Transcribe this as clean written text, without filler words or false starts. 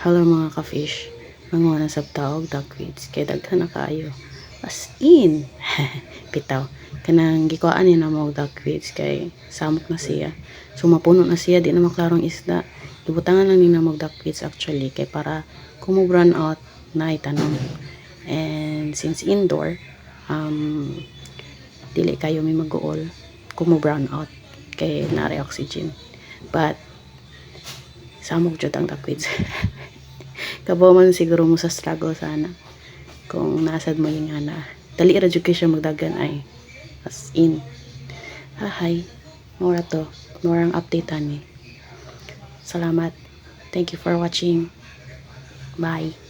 Hello mga ka-fish. Manguha na sa taog duckweeds. Kay daghan na kaayo. As in. Pitaw. Kanang gikuhaan niya na mo duckweeds kay samok na siya. So mapuno na siya. Di na maklarong isda. Ibutangan lang nila mo duckweeds actually. Kay para kung mo run out na itanong. And since indoor, dili kayo may mag-uol kung mo brown out. Kay nare oxygen. But samok jud ang duckweeds. Kabaw man siguro mo sa struggle sana kung nasad mo yung ana dali ra jud kay siya magdagan ay as in hahay mura to murang update ani. Salamat, thank you for watching, bye.